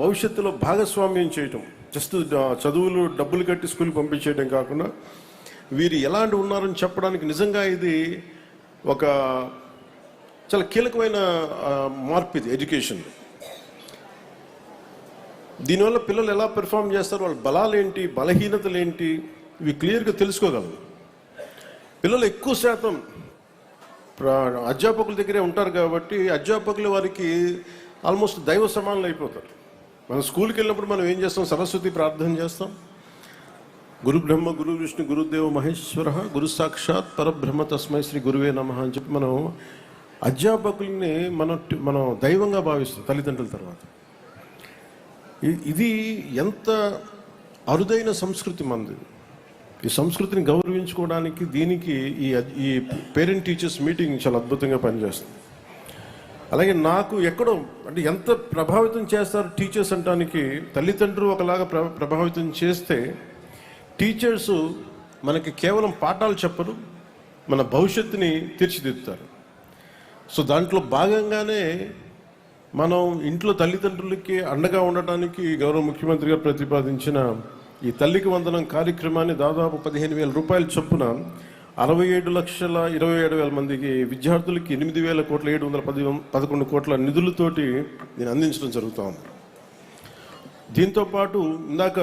భవిష్యత్తులో భాగస్వామ్యం చేయటం, జస్ట్ చదువులు డబ్బులు కట్టి స్కూల్కి పంపించేయడం కాకుండా వీరు ఎలాంటి ఉన్నారని చెప్పడానికి నిజంగా ఇది ఒక చాలా కీలకమైన మార్పు. ఇది ఎడ్యుకేషన్. దీనివల్ల పిల్లలు ఎలా పెర్ఫామ్ చేస్తారు, వాళ్ళ బలాలు ఏంటి, బలహీనతలు ఏంటి, ఇవి క్లియర్గా తెలుసుకోగలరు. పిల్లలు ఎక్కువ శాతం అధ్యాపకుల దగ్గరే ఉంటారు కాబట్టి అధ్యాపకులు వారికి ఆల్మోస్ట్ దైవ సమానులు అయిపోతారు. మనం స్కూల్కి వెళ్ళినప్పుడు మనం ఏం చేస్తాం, సరస్వతి ప్రార్థన చేస్తాం, గురు బ్రహ్మ గురు విష్ణు గురుదేవ మహేశ్వర గురు సాక్షాత్ పరబ్రహ్మ తస్మై శ్రీ గురువే నమః అని చెప్పి మనం అధ్యాపకుల్ని మనం దైవంగా భావిస్తాం తల్లిదండ్రుల తర్వాత. ఇది ఎంత అరుదైన సంస్కృతి మనది. ఈ సంస్కృతిని గౌరవించుకోవడానికి దీనికి ఈ పేరెంట్ టీచర్స్ మీటింగ్ చాలా అద్భుతంగా పనిచేస్తుంది. అలాగే నాకు ఎక్కడో అంటే ఎంత ప్రభావితం చేస్తారు టీచర్స్ అంటానికి, తల్లిదండ్రులు ఒకలాగా ప్రభావితం చేస్తే టీచర్స్ మనకి కేవలం పాఠాలు చెప్పరు, మన భవిష్యత్తుని తీర్చిదిద్దుతారు. సో దాంట్లో భాగంగానే మనం ఇంట్లో తల్లిదండ్రులకి అండగా ఉండటానికి గౌరవ ముఖ్యమంత్రి గారు ప్రతిపాదించిన ఈ తల్లికి వందనం కార్యక్రమాన్ని దాదాపు 15,000 రూపాయల చొప్పున 67,27,000 మందికి విద్యార్థులకి 8,711 కోట్ల నిధులతోటి నేను అందించడం జరుగుతూ ఉంది. దీంతోపాటు ఇందాక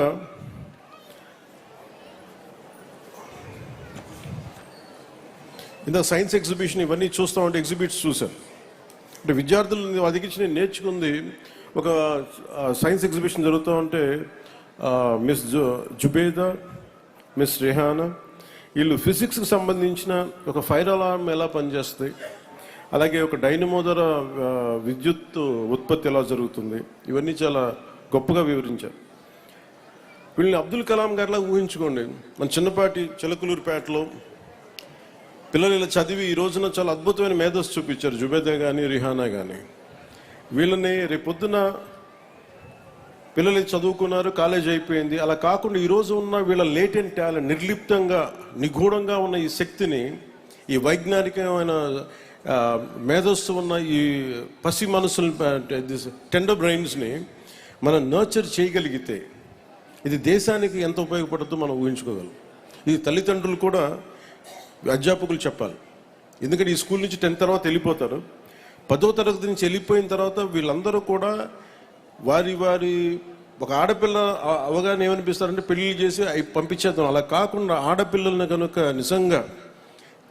సైన్స్ ఎగ్జిబిషన్ ఇవన్నీ చూస్తూ ఉంటే ఎగ్జిబిట్స్ చూశాను. అంటే విద్యార్థులు అదిగించి నేను నేర్చుకుంది, ఒక సైన్స్ ఎగ్జిబిషన్ జరుగుతూ ఉంటే మిస్ జుబేదా, మిస్ రెహానా వీళ్ళు ఫిజిక్స్కి సంబంధించిన ఒక ఫైర్ అలారం ఎలా పనిచేస్తుంది, అలాగే ఒక డైనమో ద్వారా విద్యుత్ ఉత్పత్తి ఎలా జరుగుతుంది, ఇవన్నీ చాలా గొప్పగా వివరించారు. వీళ్ళని అబ్దుల్ కలాం గారిలా ఊహించుకోండి. మన చిన్నపాటి చిలకలూరుపేటలో పిల్లలు ఇలా చదివి ఈ రోజున చాలా అద్భుతమైన మేధస్సు చూపించారు. జుబేదా కానీ రిహానా కానీ. వీళ్ళని రేపొద్దున పిల్లలు చదువుకున్నారు, కాలేజ్ అయిపోయింది, అలా కాకుండా ఈరోజు ఉన్న వీళ్ళ లేటెంట్ టాలెంట్, నిర్లిప్తంగా నిగూఢంగా ఉన్న ఈ శక్తిని, ఈ వైజ్ఞానికమైన మేధస్సు ఉన్న ఈ పసి మనసులు, టెండర్ బ్రెయిన్స్ని మనం నర్చర్ చేయగలిగితే ఇది దేశానికి ఎంత ఉపయోగపడుతుందో మనం ఊహించుకోగలం. ఇది తల్లిదండ్రులు కూడా అధ్యాపకులు చెప్పాలి. ఎందుకంటే ఈ స్కూల్ నుంచి 10th తర్వాత వెళ్ళిపోతారు. 10వ తరగతి నుంచి వెళ్ళిపోయిన తర్వాత వీళ్ళందరూ కూడా వారి ఒక ఆడపిల్ల అవగాహన ఏమనిపిస్తారంటే పెళ్లి చేసి అవి పంపించేద్దాం. అలా కాకుండా ఆడపిల్లల్ని కనుక నిజంగా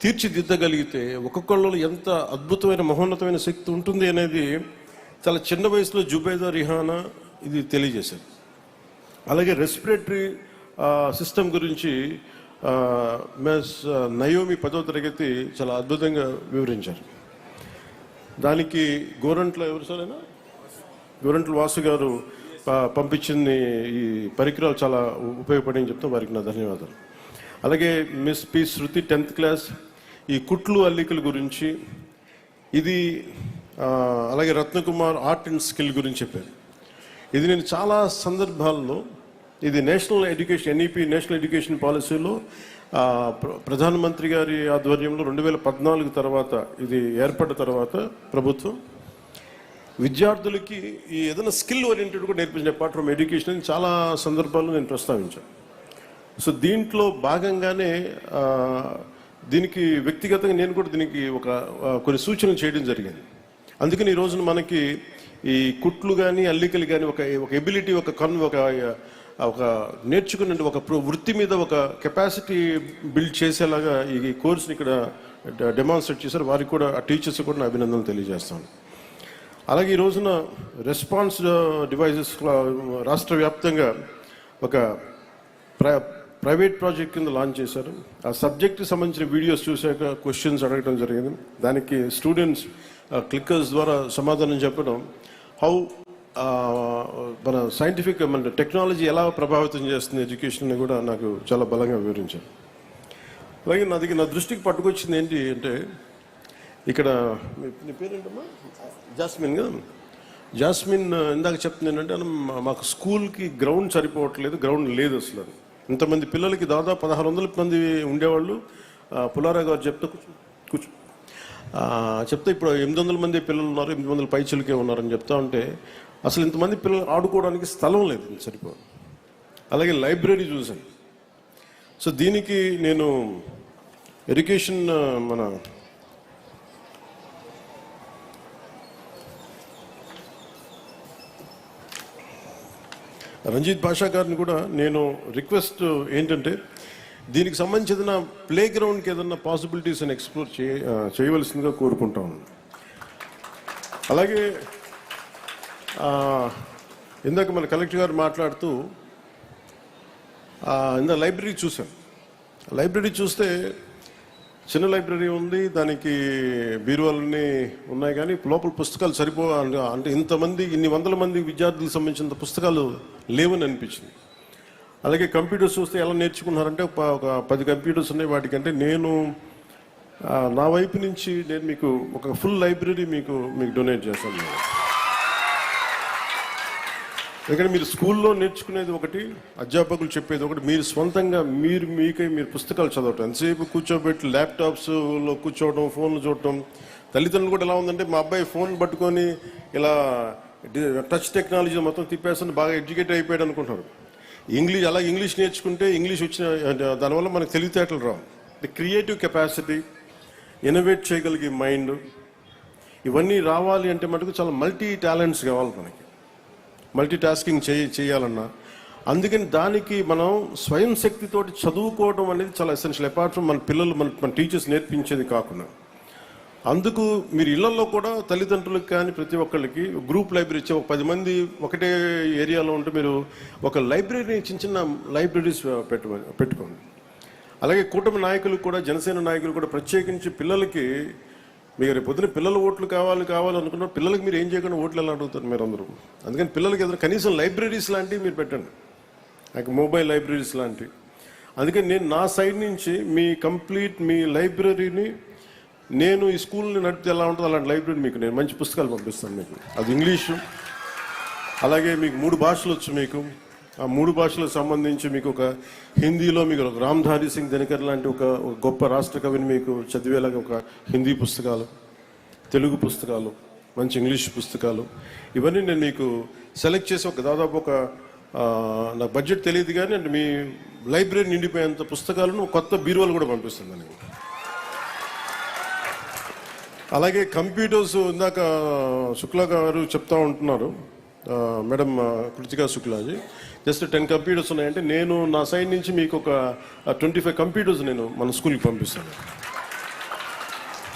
తీర్చిదిద్దగలిగితే ఒక్కొక్కళ్ళు ఎంత అద్భుతమైన మహోన్నతమైన శక్తి ఉంటుంది అనేది చాలా చిన్న వయసులో జుబేదా, రిహానా ఇది తెలియజేశారు. అలాగే రెస్పిరేటరీ సిస్టమ్ గురించి మిస్ నయోమి 10వ తరగతి చాలా అద్భుతంగా వివరించారు. దానికి గోరంట్ల గోరంట్ల వాసు గారు పంపించింది ఈ పరికరాలు చాలా ఉపయోగపడి చెప్తాం, వారికి నా ధన్యవాదాలు. అలాగే మిస్ పి శృతి 10th క్లాస్ ఈ కుట్లు అల్లికల గురించి ఇది, అలాగే రత్నకుమార్ ఆర్ట్ అండ్ స్కిల్ గురించి చెప్పారు. ఇది నేను చాలా సందర్భాల్లో ఇది national education NEP national education పాలసీలో ప్రధానమంత్రి గారి ఆధ్వర్యంలో 2014 తర్వాత ఇది ఏర్పడిన తర్వాత ప్రభుత్వం విద్యార్థులకి ఈ ఏదైనా స్కిల్ ఓరియంటెడ్ కూడా నేర్పించే పార్ట్ ఫ్రమ్ ఎడ్యుకేషన్ అని చాలా సందర్భాల్లో నేను ప్రస్తావించాను. సో దీంట్లో భాగంగానే దీనికి వ్యక్తిగతంగా నేను కూడా దీనికి కొన్ని సూచనలు చేయడం జరిగింది. అందుకని ఈ రోజున మనకి ఈ కుట్లు కానీ అల్లికలు కానీ ఒక ఎబిలిటీ, ఒక నేర్చుకునే ఒక వృత్తి మీద ఒక కెపాసిటీ బిల్డ్ చేసేలాగా ఈ కోర్సుని ఇక్కడ డెమాన్స్ట్రేట్ చేశారు. వారికి కూడా ఆ టీచర్స్ కూడా నా అభినందనలు తెలియజేస్తాను. అలాగే ఈ రోజున రెస్పాన్స్ డివైజెస్ రాష్ట్ర వ్యాప్తంగా ఒక ప్రైవేట్ ప్రాజెక్ట్ కింద లాంచ్ చేశారు. ఆ సబ్జెక్ట్కి సంబంధించిన వీడియోస్ చూశాక క్వశ్చన్స్ అడగడం జరిగింది. దానికి స్టూడెంట్స్ క్లిక్కర్స్ ద్వారా సమాధానం చెప్పడం, హౌ మన సైంటిఫిక్ మన టెక్నాలజీ ఎలా ప్రభావితం చేస్తుంది ఎడ్యుకేషన్ కూడా నాకు చాలా బలంగా వివరించారు. అలాగే నా దృష్టికి పట్టుకొచ్చింది ఏంటి అంటే, ఇక్కడ నీ పేరేంటమ్మా? జాస్మిన్ కదా. జాస్మిన్ ఇందాక చెప్తుంది ఏంటంటే, మాకు స్కూల్కి గ్రౌండ్ సరిపోవట్లేదు, గ్రౌండ్ లేదు అసలు. ఇంతమంది పిల్లలకి దాదాపు 1600 మంది ఉండేవాళ్ళు. పుల్లారావు గారు కూర్చో చెప్తే ఇప్పుడు 800 మంది పిల్లలు ఉన్నారు, 800 పైచులకే ఉన్నారని చెప్తా ఉంటే అసలు ఇంతమంది పిల్లలు ఆడుకోవడానికి స్థలం లేదు, సరిపోదు. అలాగే లైబ్రరీ చూశాను. సో దీనికి నేను ఎడ్యుకేషన్ మన రంజిత్ భాషా గారిని కూడా నేను రిక్వెస్ట్ ఏంటంటే, దీనికి సంబంధించిన ప్లే గ్రౌండ్కి ఏదన్నా పాసిబిలిటీస్ అని ఎక్స్ప్లోర్ చేయవలసిందిగా కోరుకుంటా ఉన్నాను. అలాగే ఇందాక మన కలెక్టర్ గారు మాట్లాడుతూ ఇందా లైబ్రరీ చూశాను. లైబ్రరీ చూస్తే చిన్న లైబ్రరీ ఉంది, దానికి బీరువాలన్నీ ఉన్నాయి, కానీ లోపల పుస్తకాలు అంటే ఇంతమంది ఇన్ని వందల మంది విద్యార్థులకు సంబంధించిన పుస్తకాలు లేవని అనిపించింది. అలాగే కంప్యూటర్స్ చూస్తే ఎలా నేర్చుకున్నారంటే ఒక 10 కంప్యూటర్స్ ఉన్నాయి. వాటికంటే నేను నా వైపు నుంచి నేను మీకు ఒక ఫుల్ లైబ్రరీ మీకు డొనేట్ చేస్తాను. ఎందుకంటే మీరు స్కూల్లో నేర్చుకునేది ఒకటి, అధ్యాపకులు చెప్పేది ఒకటి, మీరు స్వంతంగా మీరు పుస్తకాలు చదవటం. ఎంతసేపు కూర్చోబెట్టి ల్యాప్టాప్స్లో కూర్చోవడం, ఫోన్లు చూడటం. తల్లిదండ్రులు కూడా ఎలా ఉందంటే, మా అబ్బాయి ఫోన్ పట్టుకొని ఇలా టచ్ టెక్నాలజీ మొత్తం తిప్పేస్తుంది, బాగా ఎడ్యుకేట్ అయిపోయాడు అనుకుంటున్నారు. ఇంగ్లీష్ నేర్చుకుంటే ఇంగ్లీష్ వచ్చిన దానివల్ల మనకు తెలివితేటలు రావు. క్రియేటివ్ కెపాసిటీ, ఇన్నోవేట్ చేయగలిగే మైండ్, ఇవన్నీ రావాలి అంటే మటుకు చాలా మల్టీ టాలెంట్స్ కావాలి మనకి. మల్టీ టాస్కింగ్ చేయాలన్నా. అందుకని దానికి మనం స్వయం శక్తితోటి చదువుకోవడం అనేది చాలా ఎసెన్షియల్. అపార్ట్ ఫ్రమ్ మన పిల్లలు మన టీచర్స్ నేర్పించేది కాకుండా. అందుకు మీరు ఇళ్లలో కూడా తల్లిదండ్రులకు కానీ ప్రతి ఒక్కళ్ళకి గ్రూప్ లైబ్రరీ ఇచ్చే, ఒక 10 మంది ఒకటే ఏరియాలో ఉంటే మీరు ఒక లైబ్రరీ, చిన్న లైబ్రరీస్ పెట్టుకోండి. అలాగే కూటమి నాయకులు కూడా, జనసేన నాయకులు కూడా ప్రత్యేకించి పిల్లలకి, మీరు రేపు పొద్దున పిల్లల ఓట్లు కావాలనుకున్న పిల్లలకి మీరు ఏం చేయకుండా ఓట్లు ఎలా అడుగుతారు మీరు అందరూ. అందుకని పిల్లలకి ఏదైనా కనీసం లైబ్రరీస్ లాంటివి మీరు పెట్టండి, నాకు మొబైల్ లైబ్రరీస్ లాంటివి. అందుకని నేను నా సైడ్ నుంచి మీ లైబ్రరీని, నేను ఈ స్కూల్ని నడిపితే ఎలా ఉంటుందో అలాంటి లైబ్రరీ మీకు నేను మంచి పుస్తకాలు పంపిస్తాను మీకు. అది ఇంగ్లీషు, అలాగే మీకు 3 భాషలు వచ్చు. మీకు ఆ 3 భాషలకు సంబంధించి మీకు ఒక హిందీలో మీకు ఒక రామ్ధారి సింగ్ దినకర్ లాంటి ఒక గొప్ప రాష్ట్ర కవిని మీకు చదివేలాగా ఒక హిందీ పుస్తకాలు, తెలుగు పుస్తకాలు, మంచి ఇంగ్లీష్ పుస్తకాలు, ఇవన్నీ నేను మీకు సెలెక్ట్ చేసి దాదాపు నాకు బడ్జెట్ తెలియదు కానీ అంటే మీ లైబ్రరీ నిండిపోయేంత పుస్తకాలను కొత్త బీరువాలు కూడా పంపిస్తుంది. అలాగే కంప్యూటర్స్ ఇందాక శుక్లా గారు చెప్తా ఉంటున్నారు, madam Kritika Shuklaji, just 10 computers ఉన్నాయంటే నేను నా సైడ్ నుంచి మీకు ఒక 25 కంప్యూటర్స్ నేను మన స్కూల్కి పంపిస్తాను.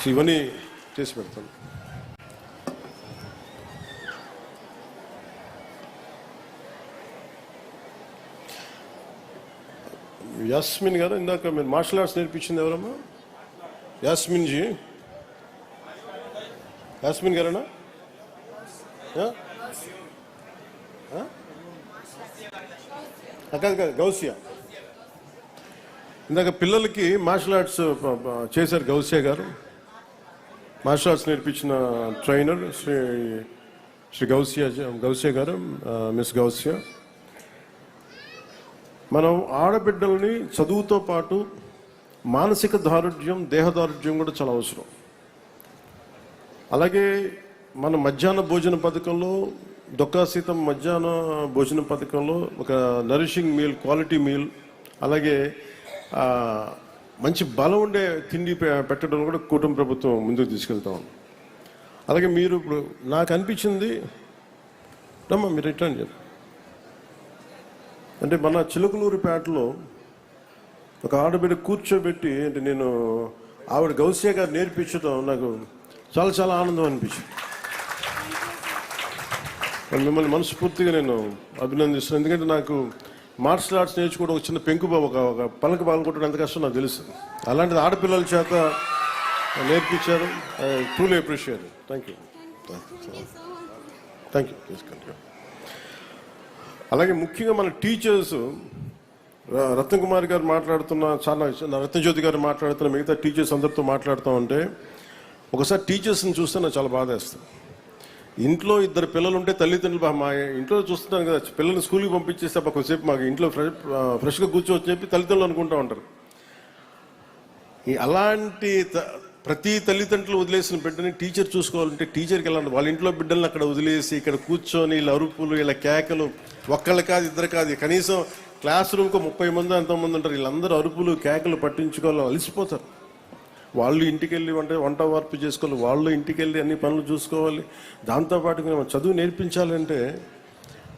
సో ఇవన్నీ చేసి పెడతాను. యాస్మిన్ గారు, ఇందాక మీరు మార్షల్ ఆర్ట్స్ నేర్పించింది ఎవరమ్మా? యాస్మిన్ గారేనా? కాదు, గౌసియా. ఇందాక పిల్లలకి మార్షల్ ఆర్ట్స్ చేశారు గౌసియా గారు. మార్షల్ ఆర్ట్స్ నేర్పించిన ట్రైనర్ శ్రీ గౌసియా గారు, మిస్ గౌసియా. మనం ఆడబిడ్డల్ని చదువుతో పాటు మానసిక దారుఢ్యం, దేహ దారుఢ్యం కూడా చాలా అవసరం. అలాగే మన మధ్యాహ్న భోజన పథకంలో, డొక్కా సీతం మధ్యాహ్న భోజన పథకంలో ఒక నరిషింగ్ మీల్, క్వాలిటీ మీల్, అలాగే మంచి బలం ఉండే తిండి పెట్టడం కూడా కూటమి ప్రభుత్వం ముందుకు తీసుకెళ్తాం. అలాగే మీరు ఇప్పుడు నాకు అనిపించింది, రమ్మా మీరు రిటర్న్ చెప్పండి, అంటే మన చిలకలూరిపేటలో ఒక ఆడబిడ్డ కూర్చోబెట్టి, అంటే నేను ఆవిడ గౌసియా గారు నేర్పించడం నాకు చాలా చాలా ఆనందం అనిపించింది. మిమ్మల్ని మనస్ఫూర్తిగా నేను అభినందిస్తున్నాను. ఎందుకంటే నాకు మార్షల్ ఆర్ట్స్ నేర్చుకోవడం ఒక చిన్న పెంకుబాబు, ఒక పలక పాల్గొట్టడం ఎంత కష్టం నాకు తెలుసు. అలాంటిది ఆడపిల్లల చేత నేర్పించారు. I truly appreciate. Thank you. అలాగే ముఖ్యంగా మన టీచర్స్, రత్నకుమారి గారు మాట్లాడుతున్న, చాలా రత్నజ్యోతి గారు మాట్లాడుతున్న, మిగతా టీచర్స్ అందరితో మాట్లాడుతూ ఉంటే ఒకసారి టీచర్స్ని చూస్తే నాకు చాలా బాధ వేస్తుంది. ఇంట్లో 2 పిల్లలు ఉంటే తల్లిదండ్రులు, మా ఇంట్లో చూస్తున్నాను కదా, పిల్లల్ని స్కూల్కి పంపించేస్తే కొంచెంసేపు మాకు ఇంట్లో ఫ్రెష్గా కూర్చోవచ్చని చెప్పి తల్లిదండ్రులు అనుకుంటూ ఉంటారు. అలాంటి ప్రతి తల్లిదండ్రులు వదిలేసిన బిడ్డని టీచర్ చూసుకోవాలంటే టీచర్కి వెళ్ళండి. వాళ్ళ ఇంట్లో బిడ్డల్ని అక్కడ వదిలేసి ఇక్కడ కూర్చొని వీళ్ళ అరుపులు వీళ్ళ కేకలు, ఒక్కళ్ళు కాదు ఇద్దరు కాదు, కనీసం క్లాస్ రూమ్కి 30 మంది ఎంతోమంది ఉంటారు, వీళ్ళందరూ అరుపులు కేకలు పట్టించుకోవాలి, అలసిపోతారు. వాళ్ళు ఇంటికి వెళ్ళి వంట వార్పు చేసుకోవాలి, వాళ్ళు ఇంటికి వెళ్ళి అన్ని పనులు చూసుకోవాలి. దాంతోపాటు మనం చదువు నేర్పించాలంటే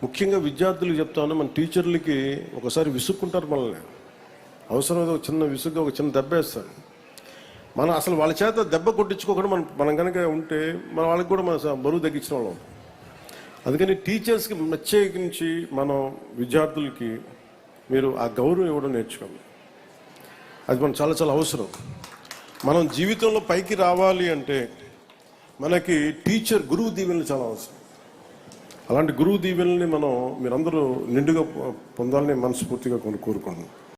ముఖ్యంగా విద్యార్థులకు చెప్తాను, మన టీచర్లకి ఒకసారి విసుక్కుంటారు మనల్ని. అవసరమైతే ఒక చిన్న విసుగ్గా ఒక చిన్న దెబ్బ వేస్తారు. మనం అసలు వాళ్ళ చేత దెబ్బ కొట్టించుకోకుండా మనం కనుక ఉంటే మన వాళ్ళకి కూడా మన బరువు తగ్గించిన వాళ్ళం. అందుకని టీచర్స్కి ప్రత్యేకించి మనం విద్యార్థులకి మీరు ఆ గౌరవం ఇవ్వడం నేర్చుకోండి. అది మనం చాలా చాలా అవసరం. మనం జీవితంలో పైకి రావాలి అంటే మనకి గురువు దీవెనలు చాలా అవసరం. అలాంటి గురువు దీవెనల్ని మీరందరూ నిండుగా పొందాలని మనస్ఫూర్తిగా కోరుకుంటున్నాను.